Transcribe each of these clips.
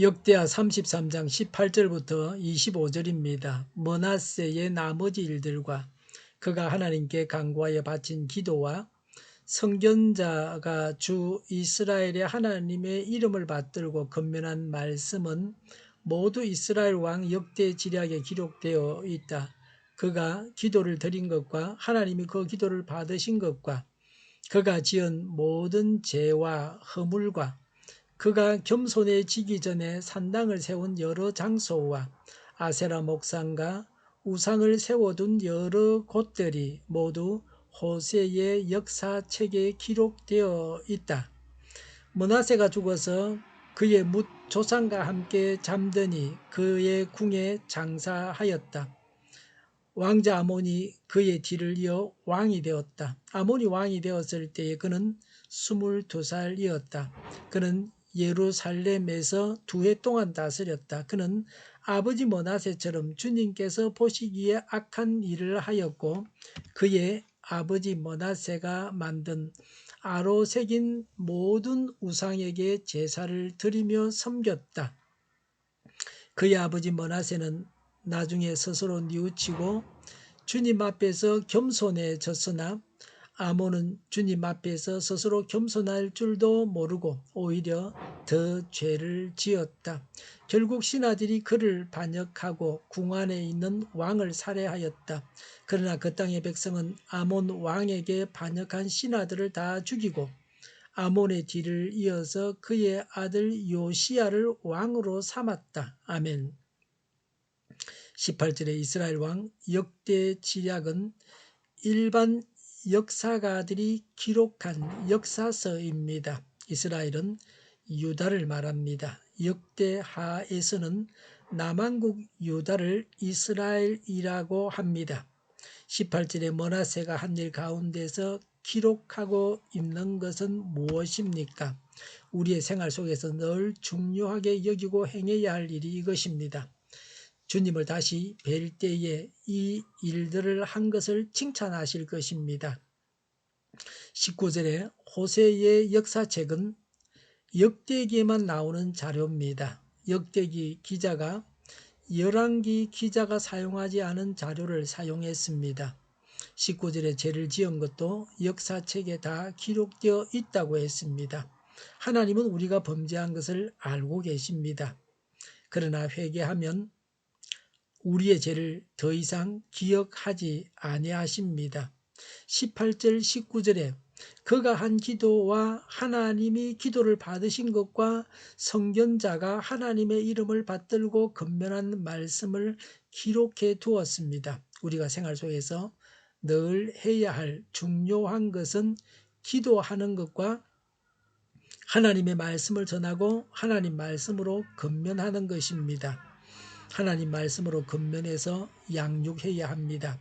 역대하 33장 18절부터 25절입니다. 므낫세의 나머지 일들과 그가 하나님께 간구하여 바친 기도와 선견자가 주 이스라엘의 하나님의 이름을 받들고 건면한 말씀은 모두 이스라엘 왕 역대 지략에 기록되어 있다. 그가 기도를 드린 것과 하나님이 그 기도를 받으신 것과 그가 지은 모든 죄와 허물과 그가 겸손해지기 전에 산당을 세운 여러 장소와 아세라 목상과 우상을 세워둔 여러 곳들이 모두 호세의 역사책에 기록되어 있다. 므낫세가 죽어서 그의 뭇 조상과 함께 잠드니 그의 궁에 장사하였다. 왕자 아몬이 그의 뒤를 이어 왕이 되었다. 아몬이 왕이 되었을 때에 그는 22살이었다. 그는 예루살렘에서 2해 동안 다스렸다. 그는 아버지 므낫세처럼 주님께서 보시기에 악한 일을 하였고 그의 아버지 므낫세가 만든 아로 새긴 모든 우상에게 제사를 드리며 섬겼다. 그의 아버지 므낫세는 나중에 스스로 뉘우치고 주님 앞에서 겸손해졌으나 아몬은 주님 앞에서 스스로 겸손할 줄도 모르고 오히려 더 죄를 지었다. 결국 신하들이 그를 반역하고 궁 안에 있는 왕을 살해하였다. 그러나 그 땅의 백성은 아몬 왕에게 반역한 신하들을 다 죽이고 아몬의 뒤를 이어서 그의 아들 요시야를 왕으로 삼았다. 아멘. 18절에 이스라엘 왕 역대 지략은 일반 역사가들이 기록한 역사서입니다. 이스라엘은 유다를 말합니다. 역대하에서는 남한국 유다를 이스라엘이라고 합니다. 18절에 므낫세가 한 일 가운데서 기록하고 있는 것은 무엇입니까? 우리의 생활 속에서 늘 중요하게 여기고 행해야 할 일이 이것입니다. 주님을 다시 뵐 때에 이 일들을 한 것을 칭찬하실 것입니다. 19절에 호세의 역사책은 역대기에만 나오는 자료입니다. 역대기 기자가 열왕기 기자가 사용하지 않은 자료를 사용했습니다. 19절에 죄를 지은 것도 역사책에 다 기록되어 있다고 했습니다. 하나님은 우리가 범죄한 것을 알고 계십니다. 그러나 회개하면 우리의 죄를 더 이상 기억하지 아니하십니다. 18절 19절에 그가 한 기도와 하나님이 기도를 받으신 것과 선견자가 하나님의 이름을 받들고 건면한 말씀을 기록해 두었습니다. 우리가 생활 속에서 늘 해야 할 중요한 것은 기도하는 것과 하나님의 말씀을 전하고 하나님 말씀으로 건면하는 것입니다. 하나님 말씀으로 건면해서 양육해야 합니다.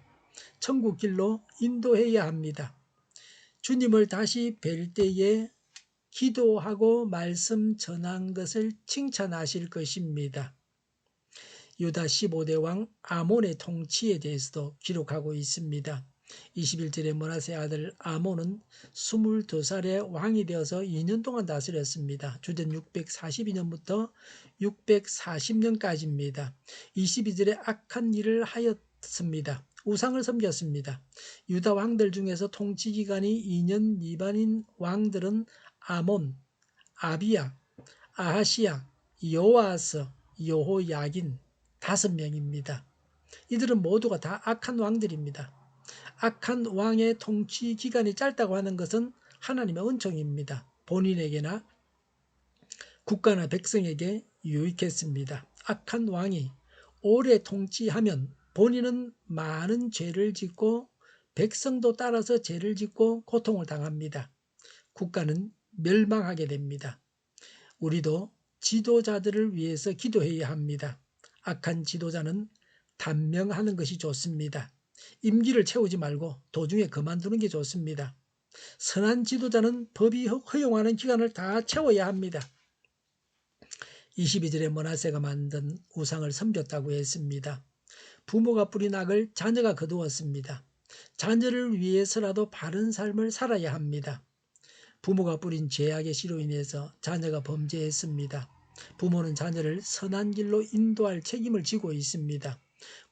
천국 길로 인도해야 합니다. 주님을 다시 뵐 때에 기도하고 말씀 전한 것을 칭찬하실 것입니다. 유다 15대 왕 아몬의 통치에 대해서도 기록하고 있습니다. 21절에 므낫세 아들 아몬은 22살에 왕이 되어서 2년 동안 다스렸습니다. 주전 642년부터 640년까지입니다. 22절에 악한 일을 하였습니다. 우상을 섬겼습니다. 유다 왕들 중에서 통치 기간이 2년 미만인 왕들은 아몬, 아비야, 아하시야, 요아스, 여호야긴 5명입니다. 이들은 모두가 다 악한 왕들입니다. 악한 왕의 통치 기간이 짧다고 하는 것은 하나님의 은총입니다. 본인에게나 국가나 백성에게 유익했습니다. 악한 왕이 오래 통치하면 본인은 많은 죄를 짓고 백성도 따라서 죄를 짓고 고통을 당합니다. 국가는 멸망하게 됩니다. 우리도 지도자들을 위해서 기도해야 합니다. 악한 지도자는 단명하는 것이 좋습니다. 임기를 채우지 말고 도중에 그만두는 게 좋습니다. 선한 지도자는 법이 허용하는 기간을 다 채워야 합니다. 22절에 므낫세가 만든 우상을 섬겼다고 했습니다. 부모가 뿌린 악을 자녀가 거두었습니다. 자녀를 위해서라도 바른 삶을 살아야 합니다. 부모가 뿌린 죄악의 씨로 인해서 자녀가 범죄했습니다. 부모는 자녀를 선한 길로 인도할 책임을 지고 있습니다.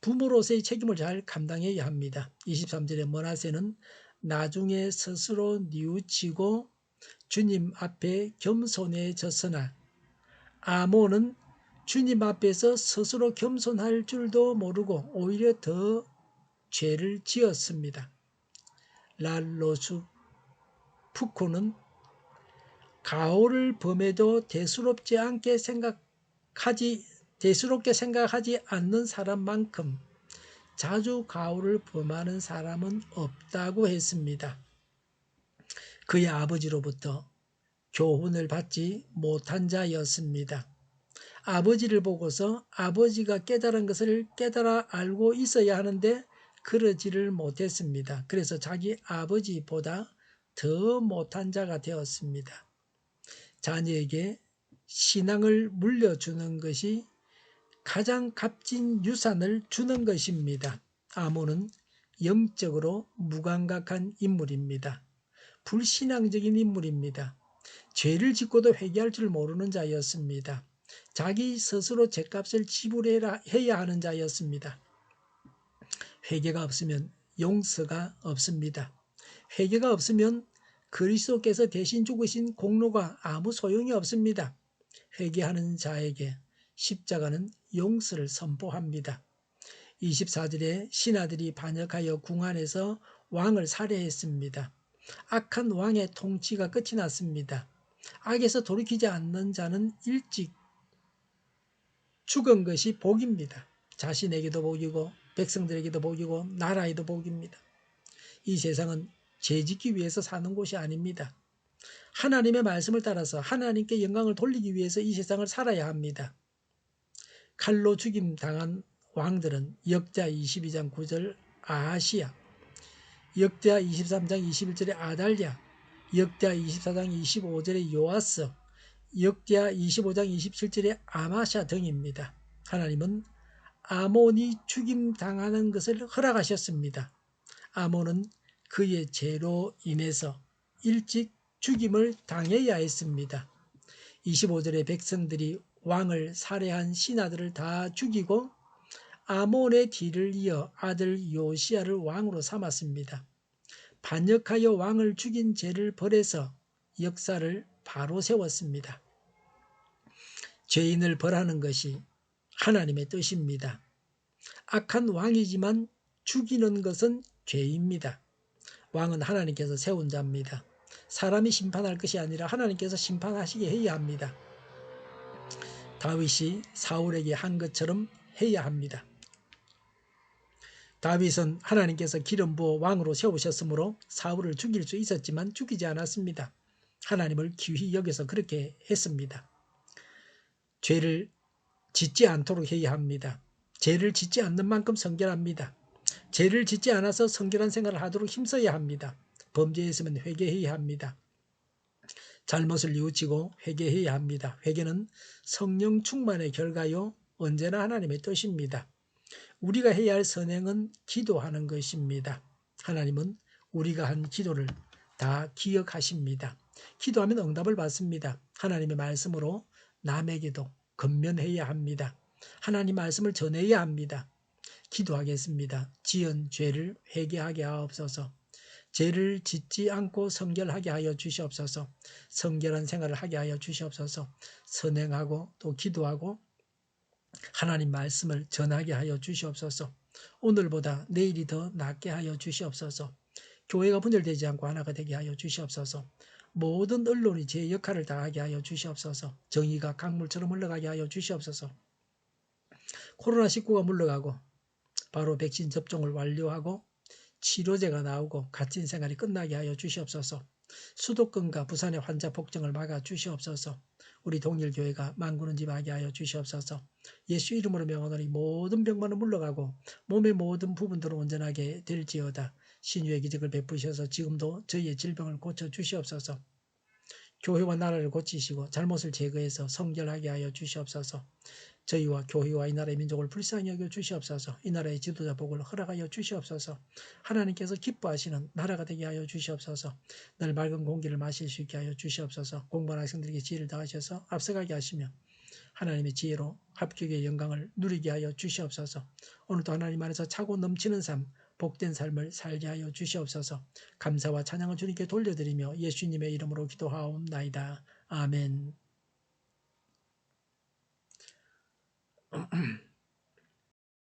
부모로서의 책임을 잘 감당해야 합니다. 23절에 머나세는 나중에 스스로 뉘우치고 주님 앞에 겸손해졌으나 아몬은 주님 앞에서 스스로 겸손할 줄도 모르고 오히려 더 죄를 지었습니다. 랄로스 푸코는 가오를 범해도 대수롭게 생각하지 않는 사람만큼 자주 가오를 범하는 사람은 없다고 했습니다. 그의 아버지로부터 교훈을 받지 못한 자였습니다. 아버지를 보고서 아버지가 깨달은 것을 깨달아 알고 있어야 하는데 그러지를 못했습니다. 그래서 자기 아버지보다 더 못한 자가 되었습니다. 자녀에게 신앙을 물려주는 것이 가장 값진 유산을 주는 것입니다. 아몬은 영적으로 무감각한 인물입니다. 불신앙적인 인물입니다. 죄를 짓고도 회개할 줄 모르는 자였습니다. 자기 스스로 죄값을 지불해야 하는 자였습니다. 회개가 없으면 용서가 없습니다. 회개가 없으면 그리스도께서 대신 죽으신 공로가 아무 소용이 없습니다. 회개하는 자에게 십자가는 용서를 선포합니다. 24절에 신하들이 반역하여 궁 안에서 왕을 살해했습니다. 악한 왕의 통치가 끝이 났습니다. 악에서 돌이키지 않는 자는 일찍 죽은 것이 복입니다. 자신에게도 복이고 백성들에게도 복이고 나라에도 복입니다. 이 세상은 죄짓기 위해서 사는 곳이 아닙니다. 하나님의 말씀을 따라서 하나님께 영광을 돌리기 위해서 이 세상을 살아야 합니다. 칼로 죽임 당한 왕들은 역자 22장 9절 아하시야, 역자 23장 21절에 아달랴, 역자 24장 25절에 요아스, 역자 25장 27절에 아마샤 등입니다. 하나님은 아몬이 죽임 당하는 것을 허락하셨습니다. 아몬은 그의 죄로 인해서 일찍 죽임을 당해야 했습니다. 25절에 백성들이 왕을 살해한 신하들을 다 죽이고 아몬의 뒤를 이어 아들 요시야를 왕으로 삼았습니다. 반역하여 왕을 죽인 죄를 벌해서 역사를 바로 세웠습니다. 죄인을 벌하는 것이 하나님의 뜻입니다. 악한 왕이지만 죽이는 것은 죄입니다. 왕은 하나님께서 세운 자입니다. 사람이 심판할 것이 아니라 하나님께서 심판하시게 해야 합니다. 다윗이 사울에게 한 것처럼 해야 합니다. 다윗은 하나님께서 기름 부어 왕으로 세우셨으므로 사울을 죽일 수 있었지만 죽이지 않았습니다. 하나님을 귀히 여겨서 그렇게 했습니다. 죄를 짓지 않도록 해야 합니다. 죄를 짓지 않는 만큼 성결합니다. 죄를 짓지 않아서 성결한 생활을 하도록 힘써야 합니다. 범죄했으면 회개해야 합니다. 잘못을 뉘우치고 회개해야 합니다. 회개는 성령 충만의 결과요 언제나 하나님의 뜻입니다. 우리가 해야 할 선행은 기도하는 것입니다. 하나님은 우리가 한 기도를 다 기억하십니다. 기도하면 응답을 받습니다. 하나님의 말씀으로 남에게도 권면해야 합니다. 하나님 말씀을 전해야 합니다. 기도하겠습니다. 지은 죄를 회개하게 하옵소서. 죄를 짓지 않고 성결하게 하여 주시옵소서. 성결한 생활을 하게 하여 주시옵소서. 선행하고 또 기도하고 하나님 말씀을 전하게 하여 주시옵소서. 오늘보다 내일이 더 낫게 하여 주시옵소서. 교회가 분열되지 않고 하나가 되게 하여 주시옵소서. 모든 언론이 제 역할을 다하게 하여 주시옵소서. 정의가 강물처럼 흘러가게 하여 주시옵소서. 코로나19가 물러가고 바로 백신 접종을 완료하고 치료제가 나오고 갇힌 생활이 끝나게 하여 주시옵소서. 수도권과 부산의 환자 폭증을 막아 주시옵소서. 우리 동일교회가 만군은집하게 하여 주시옵소서. 예수 이름으로 명하노니 모든 병만은 물러가고 몸의 모든 부분들은 온전하게 될지어다. 신유의 기적을 베푸셔서 지금도 저희의 질병을 고쳐 주시옵소서. 교회와 나라를 고치시고 잘못을 제거해서 성결하게 하여 주시옵소서. 저희와 교회와 이 나라의 민족을 불쌍히 여겨 주시옵소서. 이 나라의 지도자 복을 허락하여 주시옵소서. 하나님께서 기뻐하시는 나라가 되게 하여 주시옵소서. 늘 맑은 공기를 마실 수 있게 하여 주시옵소서. 공부한 학생들에게 지혜를 더하셔서 앞서가게 하시며 하나님의 지혜로 합격의 영광을 누리게 하여 주시옵소서. 오늘도 하나님 안에서 차고 넘치는 삶, 복된 삶을 살게 하여 주시옵소서. 감사와 찬양을 주님께 돌려드리며 예수님의 이름으로 기도하옵나이다. 아멘.